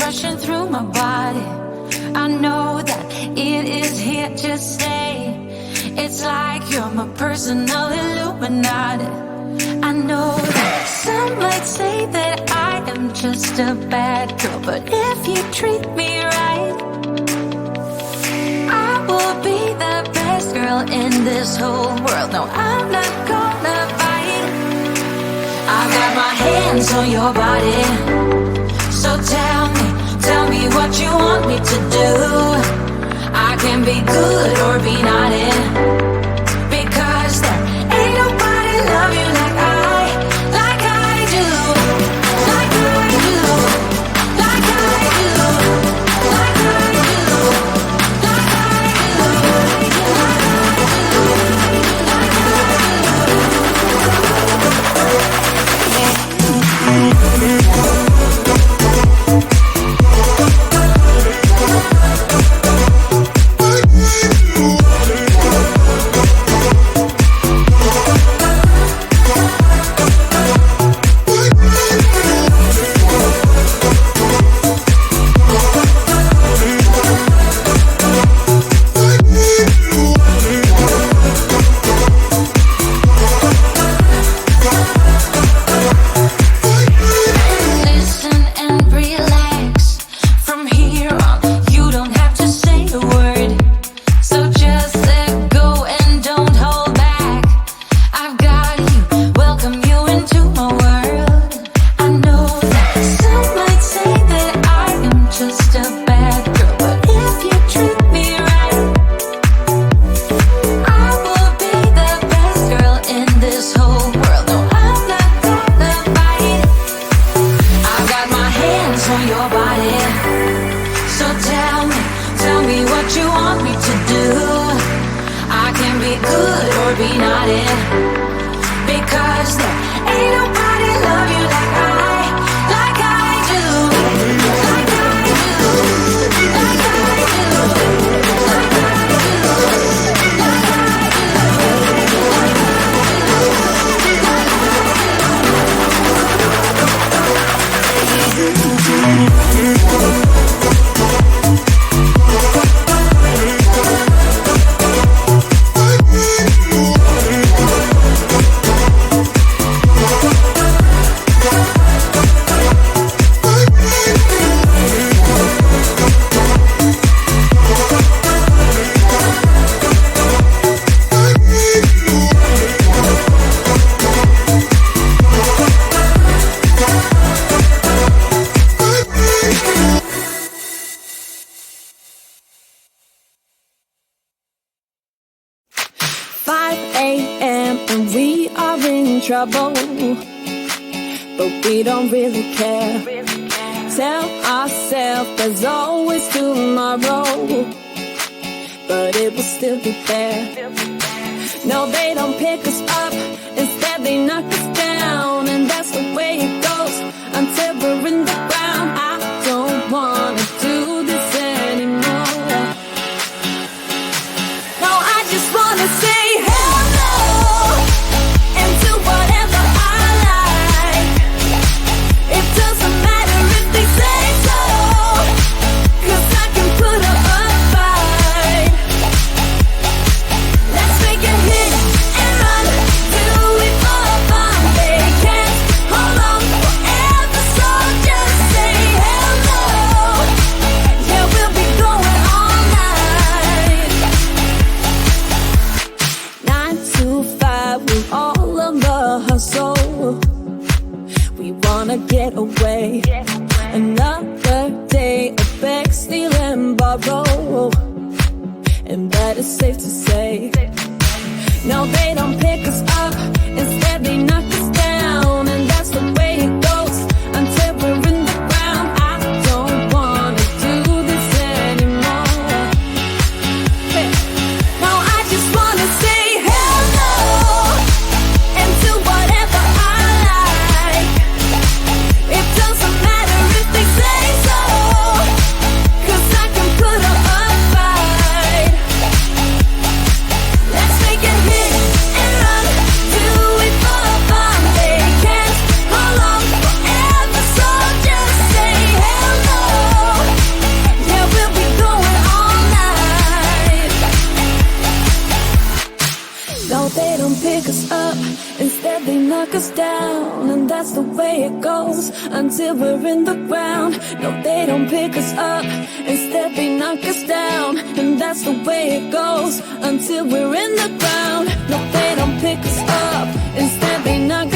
rushing through my body. I know that it is here to stay. It's like you're my personal Illuminati. I know that some might say that I am just a bad girl, but if you treat me right, I will be the best girl in this whole world. No, I'm not gonna fight. I got my hands on your body, so tell me what you want me to do. I can be good or be naughty, because there ain't nobody love you like I do, like I do, like I do, like I do, like I do, trouble, but we don't really care. Tell ourselves there's always tomorrow, but it will still be there. No, they don't pick us up, instead they knock us down, and that's the way it goes until we're in the ground. I don't wanna do this anymore. No, I just wanna say hello and do whatever I like. It doesn't matter if they say so, 'cause I can put up a fight. Let's make a hit and run till we fall apart. us down, and that's the way it goes until we're in the ground. No, they don't pick us up, instead they knock us down, and that's the way it goes until we're in the ground. No, they don't pick us up, instead they knock